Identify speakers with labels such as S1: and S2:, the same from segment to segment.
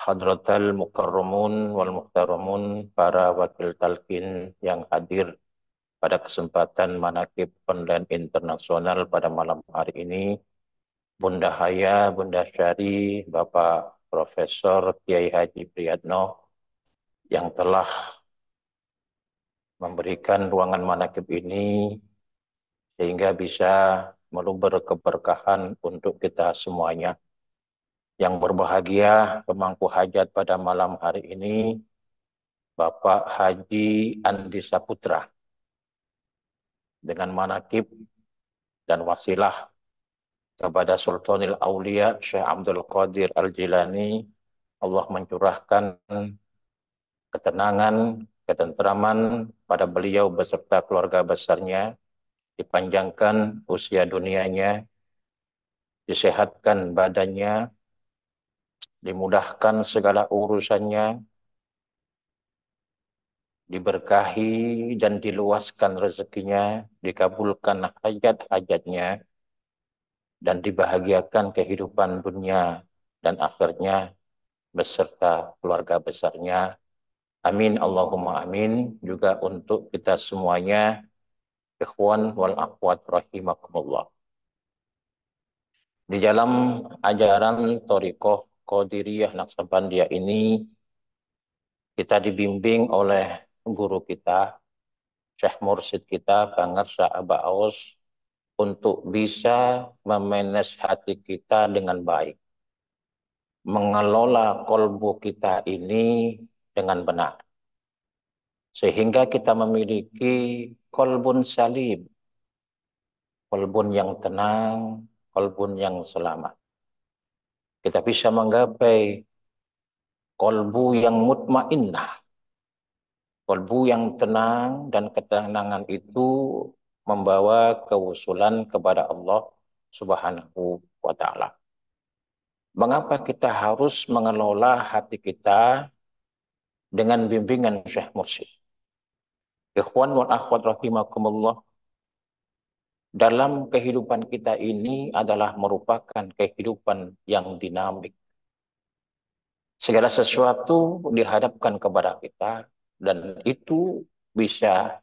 S1: Hadratal Mukarramun wal Muhtaramun, para wakil talqin yang hadir pada kesempatan Manaqib Online Internasional pada malam hari ini, Bunda Haya, Bunda Syari, Bapak Profesor Kiai Haji Priyatno yang telah memberikan ruangan Manaqib ini sehingga bisa meluber keberkahan untuk kita semuanya. Yang berbahagia pemangku hajat pada malam hari ini, Bapak Haji Andi Saputra, dengan manakib dan wasilah kepada Sultanil Aulia Syekh Abdul Qadir Al-Jilani, Allah mencurahkan ketenangan, ketentraman pada beliau beserta keluarga besarnya, dipanjangkan usia dunianya, disehatkan badannya, dimudahkan segala urusannya, diberkahi dan diluaskan rezekinya, dikabulkan hajat-hajatnya, dan dibahagiakan kehidupan dunia dan akhirnya beserta keluarga besarnya. Amin Allahumma amin. Juga untuk kita semuanya, ikhwan wal akhwat rahimakumullah. Di dalam ajaran Thariqah Qadiriyah Naqsabandiyah ini, kita dibimbing oleh guru kita, Syekh Mursyid kita, Bangersa Aba Aus, untuk bisa memanage hati kita dengan baik, mengelola kolbu kita ini dengan benar, sehingga kita memiliki kolbun salim, kolbun yang tenang, kolbun yang selamat. Kita bisa menggapai kolbu yang mutmainnah, kolbu yang tenang, dan ketenangan itu membawa kewusulan kepada Allah Subhanahu wa Ta'ala. Mengapa kita harus mengelola hati kita dengan bimbingan Syekh Mursyid? Ikhwan wal akhwat rahimakumullah, dalam kehidupan kita ini adalah merupakan kehidupan yang dinamik. Segala sesuatu dihadapkan kepada kita, dan itu bisa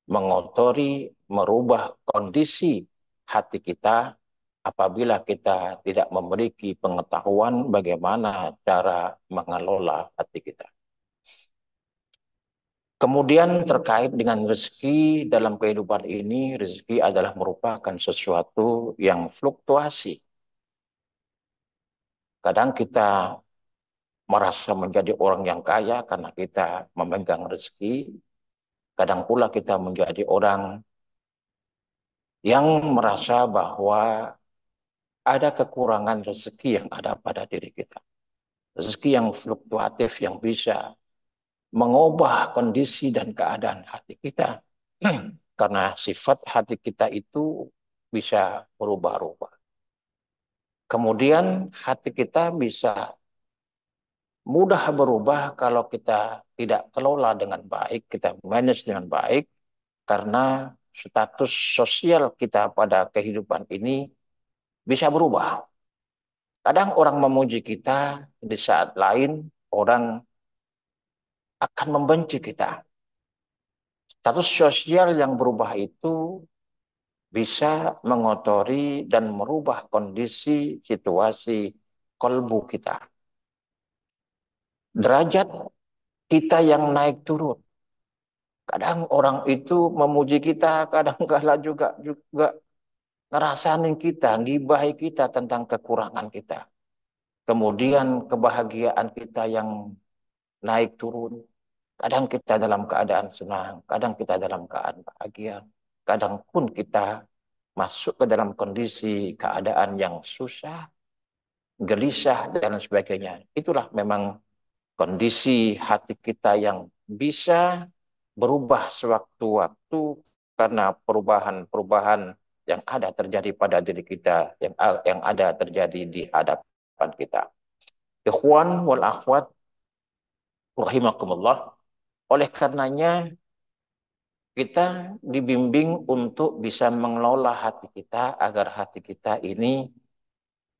S1: mengotori, merubah kondisi hati kita apabila kita tidak memiliki pengetahuan bagaimana cara mengelola hati kita. Kemudian terkait dengan rezeki dalam kehidupan ini, rezeki adalah merupakan sesuatu yang fluktuasi. Kadang kita merasa menjadi orang yang kaya karena kita memegang rezeki. Kadang pula kita menjadi orang yang merasa bahwa ada kekurangan rezeki yang ada pada diri kita. Rezeki yang fluktuatif yang bisa mengubah kondisi dan keadaan hati kita. Karena sifat hati kita itu bisa berubah-ubah. Kemudian hati kita bisa mudah berubah kalau kita tidak kelola dengan baik, kita manage dengan baik, karena status sosial kita pada kehidupan ini bisa berubah. Kadang orang memuji kita, di saat lain orang akan membenci kita. Status sosial yang berubah itu bisa mengotori dan merubah kondisi situasi kolbu kita. Derajat kita yang naik turun. Kadang orang itu memuji kita, kadang kala juga ngerasain kita, ngibahi kita tentang kekurangan kita. Kemudian kebahagiaan kita yang naik turun. Kadang kita dalam keadaan senang, kadang kita dalam keadaan bahagia. Kadang pun kita masuk ke dalam kondisi keadaan yang susah, gelisah, dan sebagainya. Itulah memang kondisi hati kita yang bisa berubah sewaktu-waktu karena perubahan-perubahan yang ada terjadi pada diri kita, yang ada terjadi di hadapan kita. Ikhwan wal akhwat rahimakumullah, oleh karenanya kita dibimbing untuk bisa mengelola hati kita agar hati kita ini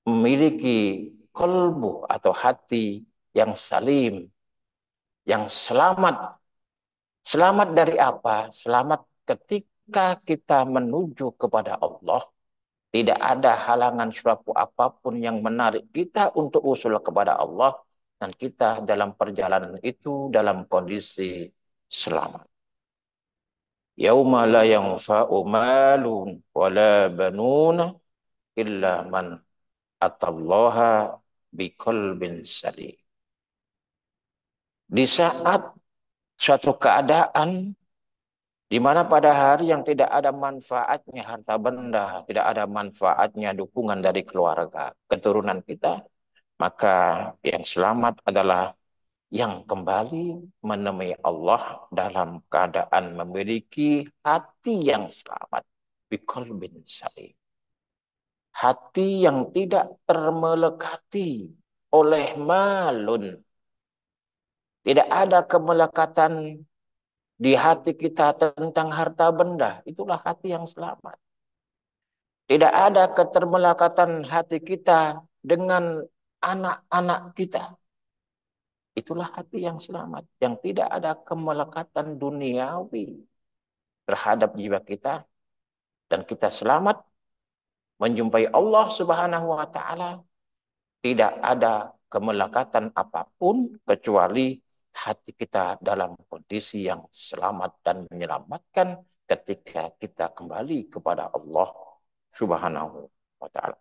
S1: memiliki kolbu atau hati yang salim, yang selamat. Selamat dari apa? Selamat ketika kita menuju kepada Allah. Tidak ada halangan suatu apapun yang menarik kita untuk usul kepada Allah. Dan kita dalam perjalanan itu dalam kondisi selamat. Yauma la yanfa'u malun wala banuna illa man atallaha biqalbin salim. Di saat suatu keadaan di mana pada hari yang tidak ada manfaatnya harta benda, tidak ada manfaatnya dukungan dari keluarga, keturunan kita, maka yang selamat adalah yang kembali menemui Allah dalam keadaan memiliki hati yang selamat. Biqalbin salim. Hati yang tidak termelekati oleh malun. Tidak ada kemelekatan di hati kita tentang harta benda. Itulah hati yang selamat. Tidak ada ketermelekatan hati kita dengan anak-anak kita. Itulah hati yang selamat. Yang tidak ada kemelekatan duniawi terhadap jiwa kita. Dan kita selamat menjumpai Allah Subhanahu wa Ta'ala. Tidak ada kemelekatan apapun kecuali hati kita dalam kondisi yang selamat dan menyelamatkan ketika kita kembali kepada Allah Subhanahu wa Ta'ala.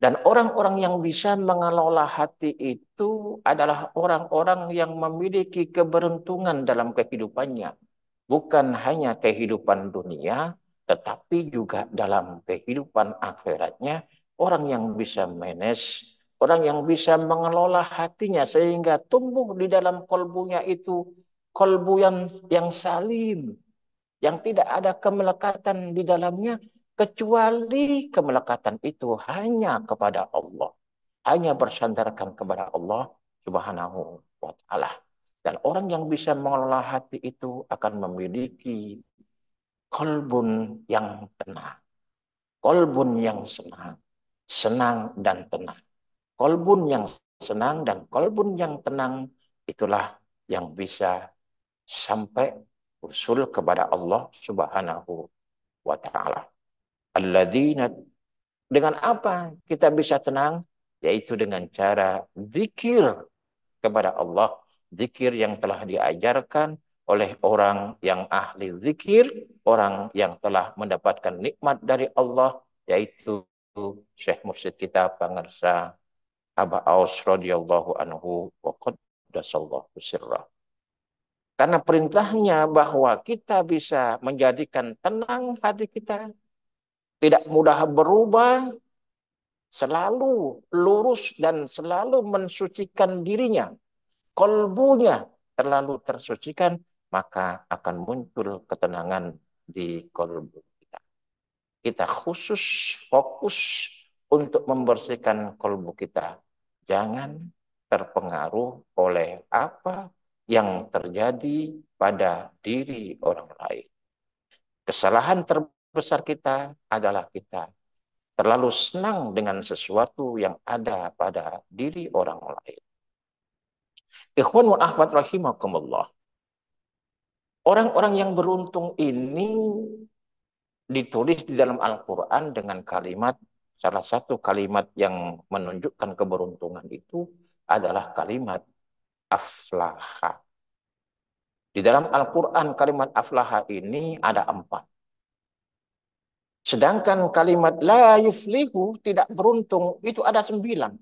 S1: Dan orang-orang yang bisa mengelola hati itu adalah orang-orang yang memiliki keberuntungan dalam kehidupannya. Bukan hanya kehidupan dunia, tetapi juga dalam kehidupan akhiratnya. Orang yang bisa manage, orang yang bisa mengelola hatinya sehingga tumbuh di dalam kolbunya itu kolbu yang salim, yang tidak ada kemelekatan di dalamnya, kecuali kemelekatan itu hanya kepada Allah. Hanya bersandarkan kepada Allah Subhanahu wa Ta'ala. Dan orang yang bisa mengelola hati itu akan memiliki kolbun yang tenang. Kolbun yang senang. Senang dan tenang. Kolbun yang senang dan kolbun yang tenang itulah yang bisa sampai usul kepada Allah Subhanahu wa Ta'ala. Alladzina, dengan apa kita bisa tenang? Yaitu dengan cara zikir kepada Allah. Zikir yang telah diajarkan oleh orang yang ahli zikir, orang yang telah mendapatkan nikmat dari Allah, yaitu Syekh Mursyid kita Pangarsa Aba Aus radhiyallahu anhu wa qaddasallahu sirrah. Karena perintahnya bahwa kita bisa menjadikan tenang hati kita, tidak mudah berubah, selalu lurus dan selalu mensucikan dirinya. Kolbunya terlalu tersucikan, maka akan muncul ketenangan di kolbu kita. Kita khusus fokus untuk membersihkan kolbu kita. Jangan terpengaruh oleh apa yang terjadi pada diri orang lain. Kesalahan terbesar kita adalah kita terlalu senang dengan sesuatu yang ada pada diri orang lain. Ikhwan wa akhwat rahimakumullah. Orang-orang yang beruntung ini ditulis di dalam Al-Quran dengan kalimat, salah satu kalimat yang menunjukkan keberuntungan itu adalah kalimat aflaha. Di dalam Al-Quran kalimat aflaha ini ada 4. Sedangkan kalimat la yuflihu, tidak beruntung, itu ada 9.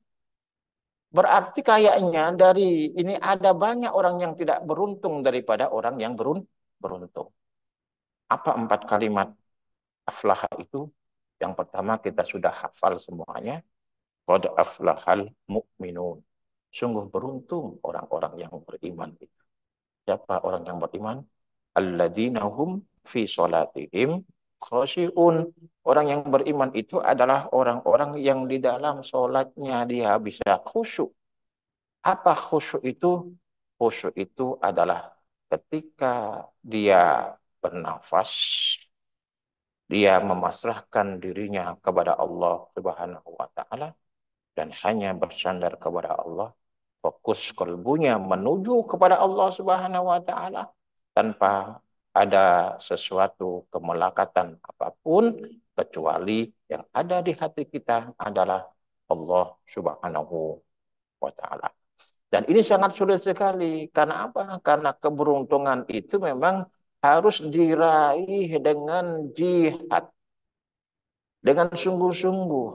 S1: Berarti kayaknya dari ini ada banyak orang yang tidak beruntung daripada orang yang beruntung. Apa 4 kalimat aflaha itu? Yang pertama kita sudah hafal semuanya. Qad aflahal mu'minun. Sungguh beruntung orang-orang yang beriman itu. Siapa orang yang beriman? Alladzina hum fi sholatihim khashi'un. Orang yang beriman itu adalah orang-orang yang di dalam sholatnya dia bisa khusyuk. Apa khusyuk itu? Khusyuk itu adalah ketika dia bernafas, dia memasrahkan dirinya kepada Allah Subhanahu wa Ta'ala dan hanya bersandar kepada Allah. fokus kalbunya menuju kepada Allah Subhanahu wa taala tanpa ada sesuatu kemelekatan apapun kecuali yang ada di hati kita adalah Allah Subhanahu wa taala. Dan ini sangat sulit sekali. Karena apa? Karena keberuntungan itu memang harus diraih dengan jihad, dengan sungguh-sungguh.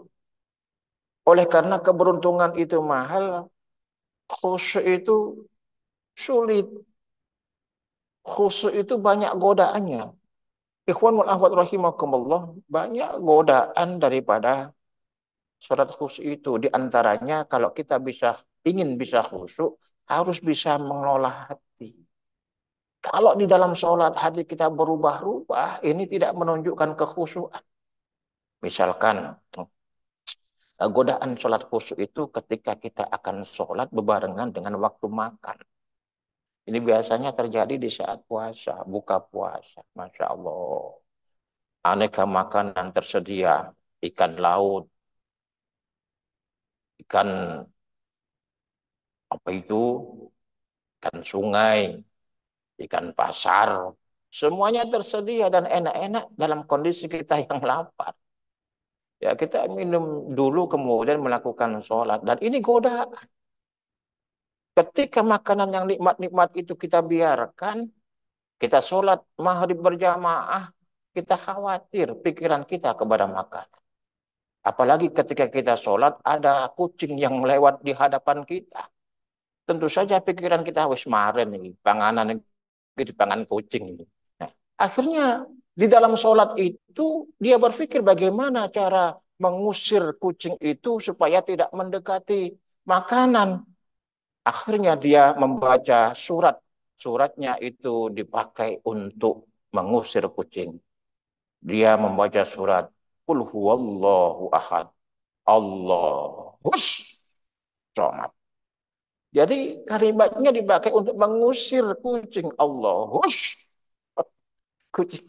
S1: Oleh karena keberuntungan itu mahal, khusyuk itu sulit. Khusyuk itu banyak godaannya. Ikhwan wal akhwat rahimakumullah, banyak godaan daripada sholat khusyuk itu. Di antaranya kalau kita ingin bisa khusyuk, harus bisa mengelola hati. Kalau di dalam sholat hati kita berubah-ubah, ini tidak menunjukkan kekhusyuan. Misalkan, godaan sholat khusyuk itu ketika kita akan sholat berbarengan dengan waktu makan. Ini biasanya terjadi di saat puasa, buka puasa. Masya Allah. Aneka makanan tersedia. Ikan laut, ikan apa itu, ikan sungai, ikan pasar. Semuanya tersedia dan enak-enak dalam kondisi kita yang lapar. Ya, kita minum dulu kemudian melakukan sholat. Dan ini godaan. Ketika makanan yang nikmat-nikmat itu kita biarkan, kita sholat maghrib berjamaah, kita khawatir pikiran kita kepada makanan. Apalagi ketika kita sholat, ada kucing yang lewat di hadapan kita. Tentu saja pikiran kita, wis maren ini, panganan ini, pangan kucing ini. Nah, akhirnya di dalam sholat itu, dia berpikir bagaimana cara mengusir kucing itu supaya tidak mendekati makanan. Akhirnya dia membaca surat. Suratnya itu dipakai untuk mengusir kucing. Dia membaca surat Qul huwallahu ahad. Allahus somad. Jadi kalimatnya dipakai untuk mengusir kucing. Allahus kucing.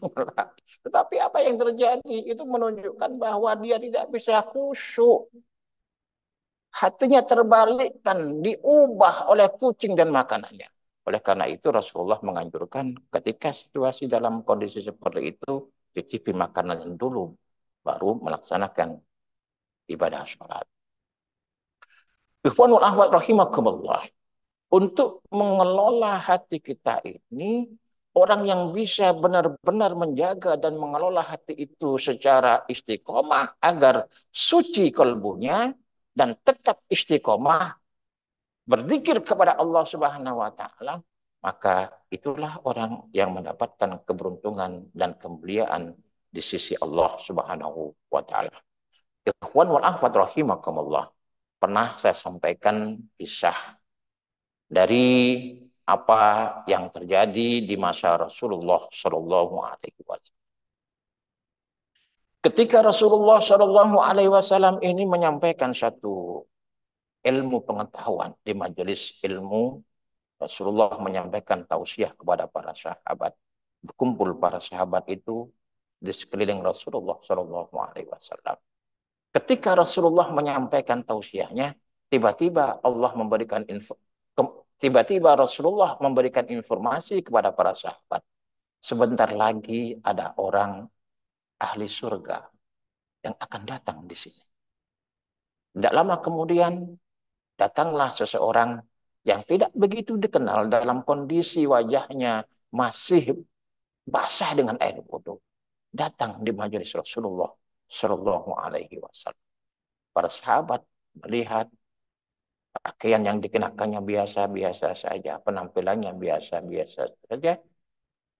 S1: Tetapi apa yang terjadi itu menunjukkan bahwa dia tidak bisa khusyuk. Hatinya terbalikkan, diubah oleh kucing dan makanannya. Oleh karena itu Rasulullah menganjurkan ketika situasi dalam kondisi seperti itu, cicipi makanan dulu, baru melaksanakan ibadah sholat. Ikhwanul ahwat rahimakumullah. Untuk mengelola hati kita ini, orang yang bisa benar-benar menjaga dan mengelola hati itu secara istiqomah agar suci kalbunya dan tetap istiqomah berzikir kepada Allah Subhanahu wa taala, maka itulah orang yang mendapatkan keberuntungan dan kemuliaan di sisi Allah Subhanahu wa taala. Ikhwan wal akhwat rahimakumullah. Pernah saya sampaikan kisah dari apa yang terjadi di masa Rasulullah Shallallahu alaihi wasallam. Ketika Rasulullah Shallallahu alaihi wasallam ini menyampaikan satu ilmu pengetahuan di majelis ilmu, Rasulullah menyampaikan tausiah kepada para sahabat. Berkumpul para sahabat itu di sekeliling Rasulullah Shallallahu alaihi wasallam. Ketika Rasulullah menyampaikan tausiahnya, tiba-tiba Rasulullah memberikan informasi kepada para sahabat. Sebentar lagi ada orang ahli surga yang akan datang di sini. Tidak lama kemudian datanglah seseorang yang tidak begitu dikenal dalam kondisi wajahnya masih basah dengan air wudhu. Datang di majelis Rasulullah Shallallahu alaihi wasallam. Para sahabat melihat pakaian yang dikenakannya biasa-biasa saja, penampilannya biasa-biasa saja,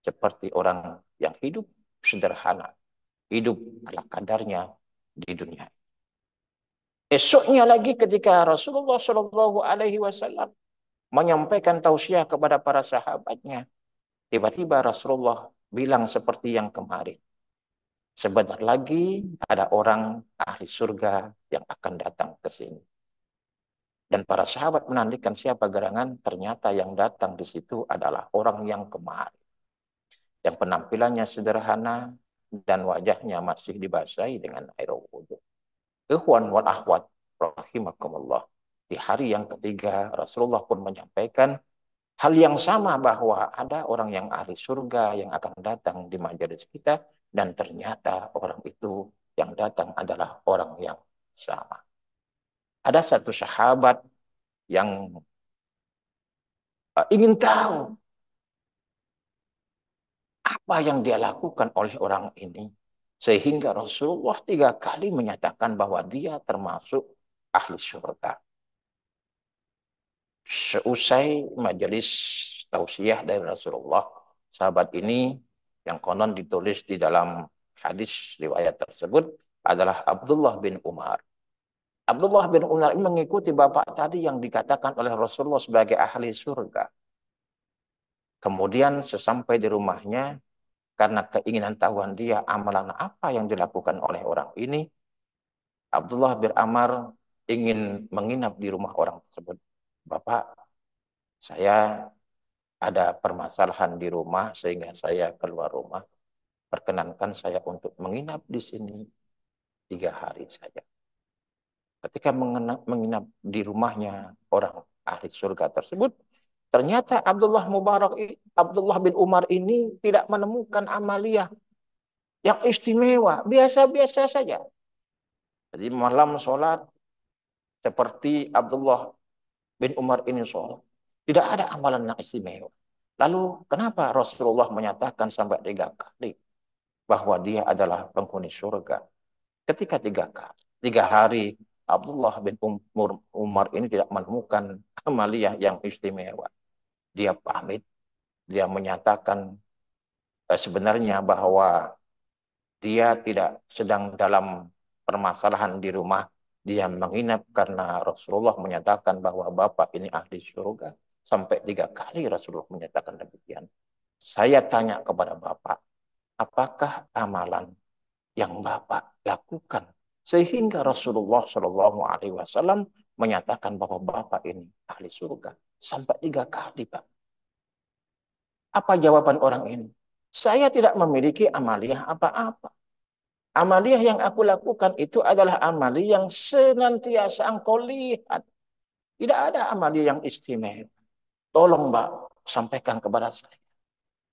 S1: seperti orang yang hidup sederhana, hidup ala kadarnya di dunia. Esoknya lagi ketika Rasulullah Shallallahu alaihi wasallam menyampaikan tausiah kepada para sahabatnya, tiba-tiba Rasulullah bilang seperti yang kemarin. Sebentar lagi ada orang ahli surga yang akan datang ke sini. Dan para sahabat menantikan siapa gerangan, ternyata yang datang di situ adalah orang yang kemarin. Yang penampilannya sederhana dan wajahnya masih dibasahi dengan air wudhu. Ikhwan wal akhwat rahimakumullah. Di hari yang ketiga, Rasulullah pun menyampaikan hal yang sama bahwa ada orang yang ahli surga yang akan datang di majelis kita dan ternyata orang itu yang datang adalah orang yang sama. Ada satu sahabat yang ingin tahu apa yang dia lakukan oleh orang ini. Sehingga Rasulullah 3 kali menyatakan bahwa dia termasuk ahli surga. Seusai majelis tausiah dari Rasulullah, sahabat ini yang konon ditulis di dalam hadis riwayat tersebut adalah Abdullah bin Umar. Abdullah bin Umar ini mengikuti bapak tadi yang dikatakan oleh Rasulullah sebagai ahli surga. Kemudian sesampai di rumahnya, karena keinginan tahuan dia amalan apa yang dilakukan oleh orang ini, Abdullah bin Amr ingin menginap di rumah orang tersebut. Bapak, saya ada permasalahan di rumah sehingga saya keluar rumah. Perkenankan saya untuk menginap di sini 3 hari saja. Ketika menginap di rumahnya orang ahli surga tersebut, ternyata Abdullah bin Umar ini tidak menemukan amaliyah yang istimewa, biasa-biasa saja. Jadi malam sholat seperti Abdullah bin Umar ini sholat. Tidak ada amalan yang istimewa. Lalu kenapa Rasulullah menyatakan sampai 3 kali bahwa dia adalah penghuni surga? Ketika 3 kali, 3 hari Abdullah bin Umar ini tidak menemukan amaliyah yang istimewa. Dia pamit, dia menyatakan sebenarnya bahwa dia tidak sedang dalam permasalahan di rumah. Dia menginap karena Rasulullah menyatakan bahwa Bapak ini ahli surga. Sampai 3 kali Rasulullah menyatakan demikian. Saya tanya kepada Bapak, apakah amalan yang Bapak lakukan sehingga Rasulullah Shallallahu Alaihi Wasallam menyatakan bahwa Bapak ini ahli surga? Sampai 3 kali, Pak. Apa jawaban orang ini? Saya tidak memiliki amaliyah apa-apa. Amaliyah yang aku lakukan itu adalah amaliyah yang senantiasa engkau lihat. Tidak ada amaliyah yang istimewa. Tolong Mbak, sampaikan kepada saya.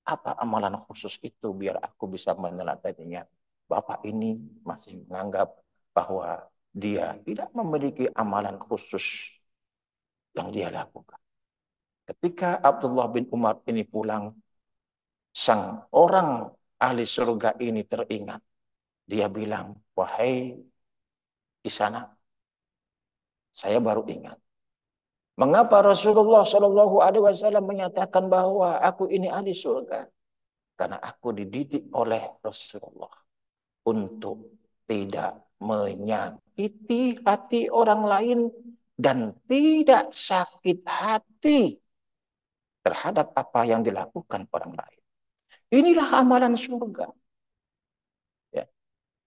S1: Apa amalan khusus itu biar aku bisa meneladaninya. Bapak ini masih menganggap bahwa dia tidak memiliki amalan khusus yang dia lakukan. Ketika Abdullah bin Umar ini pulang, sang orang ahli surga ini teringat. Dia bilang, wahai di sana, saya baru ingat. Mengapa Rasulullah Shallallahu Alaihi Wasallam menyatakan bahwa aku ini ahli surga? Karena aku dididik oleh Rasulullah untuk tidak menyakiti hati orang lain dan tidak sakit hati terhadap apa yang dilakukan orang lain. Inilah amalan surga. Ya.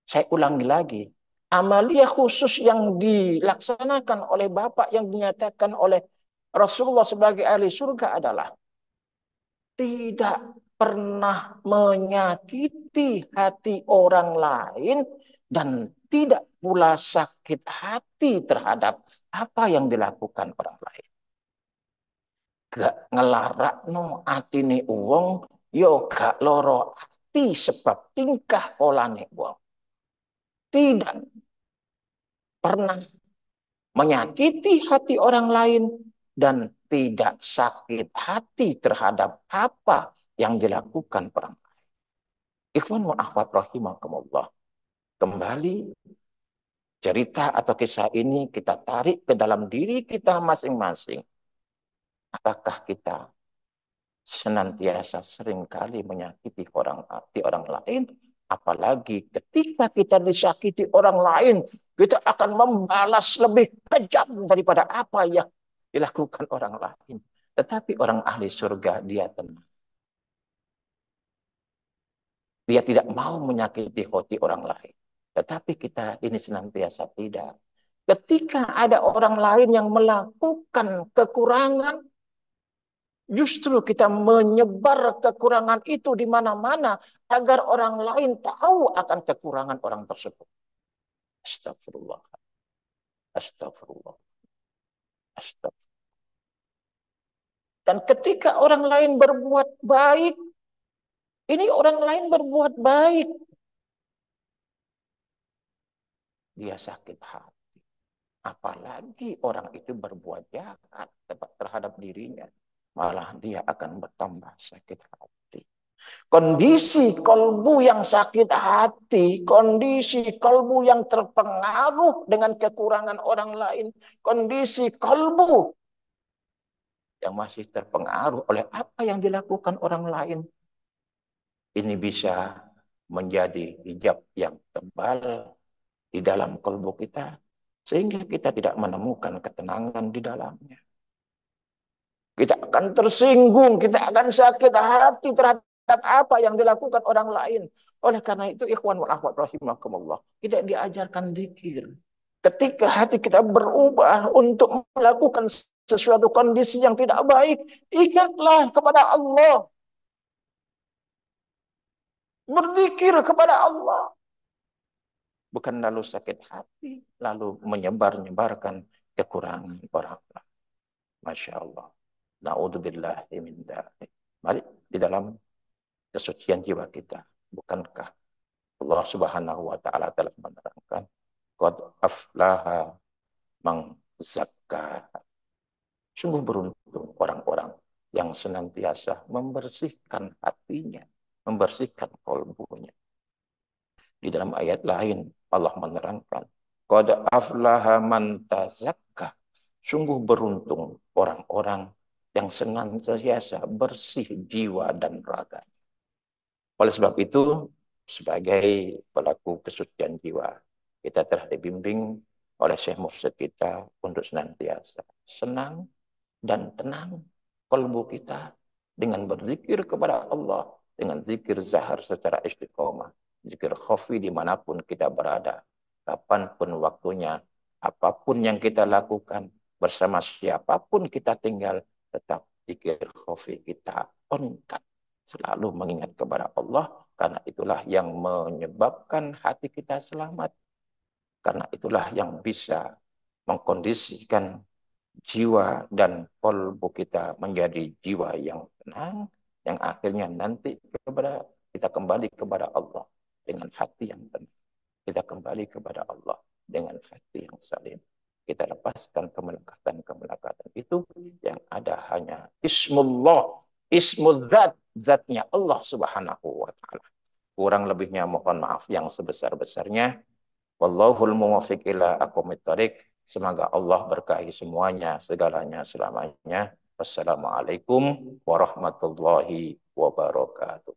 S1: Saya ulangi lagi. Amalia khusus yang dilaksanakan oleh Bapak yang dinyatakan oleh Rasulullah sebagai ahli surga adalah tidak pernah menyakiti hati orang lain dan tidak pula sakit hati terhadap apa yang dilakukan orang lain. Gak ngelarakno atine wong, yo gak loro hati sebab tingkah polane wong. Tidak pernah menyakiti hati orang lain dan tidak sakit hati terhadap apa yang dilakukan orang lain. Ikhwan wa akhwat rahimakumullah. Kembali cerita atau kisah ini kita tarik ke dalam diri kita masing-masing. Apakah kita senantiasa seringkali menyakiti hati orang lain? Apalagi ketika kita disakiti orang lain, kita akan membalas lebih kejam daripada apa yang dilakukan orang lain. Tetapi orang ahli surga, dia tenang. Dia tidak mau menyakiti hati orang lain. Tetapi kita ini senantiasa tidak. Ketika ada orang lain yang melakukan kekurangan, justru kita menyebar kekurangan itu di mana-mana agar orang lain tahu akan kekurangan orang tersebut. Astagfirullah. Astagfirullah. Astagfirullah. Dan ketika orang lain berbuat baik, ini orang lain berbuat baik, dia sakit hati. Apalagi orang itu berbuat jahat terhadap dirinya, malah dia akan bertambah sakit hati. Kondisi kalbu yang sakit hati, kondisi kalbu yang terpengaruh dengan kekurangan orang lain, kondisi kalbu yang masih terpengaruh oleh apa yang dilakukan orang lain, ini bisa menjadi hijab yang tebal di dalam kalbu kita, sehingga kita tidak menemukan ketenangan di dalamnya. Kita akan tersinggung, kita akan sakit hati terhadap apa yang dilakukan orang lain. Oleh karena itu, ikhwan wal akhwat rahimakumullah, tidak diajarkan zikir. Ketika hati kita berubah untuk melakukan sesuatu kondisi yang tidak baik, ingatlah kepada Allah. Berzikir kepada Allah. Bukan lalu sakit hati, lalu menyebar-nyebarkan kekurangan orang lain. Masya Allah. Na'udzubillahi min dzalik. Mari di dalam kesucian jiwa kita. Bukankah Allah Subhanahu wa taala telah menerangkan qad aflaha man zakka. Sungguh beruntung orang-orang yang senantiasa membersihkan hatinya, membersihkan kalbunya. Di dalam ayat lain Allah menerangkan qad aflaha man tazakka. Sungguh beruntung orang-orang yang senantiasa bersih jiwa dan raga. Oleh sebab itu, sebagai pelaku kesucian jiwa, kita telah dibimbing oleh Syekh Mursyid kita untuk senantiasa senang dan tenang kalbu kita dengan berzikir kepada Allah, dengan zikir zahar secara istiqomah, zikir khafi dimanapun kita berada, kapanpun waktunya, apapun yang kita lakukan, bersama siapapun kita tinggal, tetap zikir khafi kita onkan. Selalu mengingat kepada Allah, karena itulah yang menyebabkan hati kita selamat. Karena itulah yang bisa mengkondisikan jiwa dan kalbu kita menjadi jiwa yang tenang, yang akhirnya nanti kita kembali kepada Allah dengan hati yang tenang. Kita kembali kepada Allah dengan hati yang salim. Kita lepaskan kemelekatan-kemelekatan itu, yang ada hanya Ismullah, Ismul Zat, zatnya Allah Subhanahu wa taala. Kurang lebihnya mohon maaf yang sebesar-besarnya. Wallahul muwaffiq ila aqwamit thoriq. Semoga Allah berkahi semuanya, segalanya, selamanya. Wassalamualaikum warahmatullahi wabarakatuh.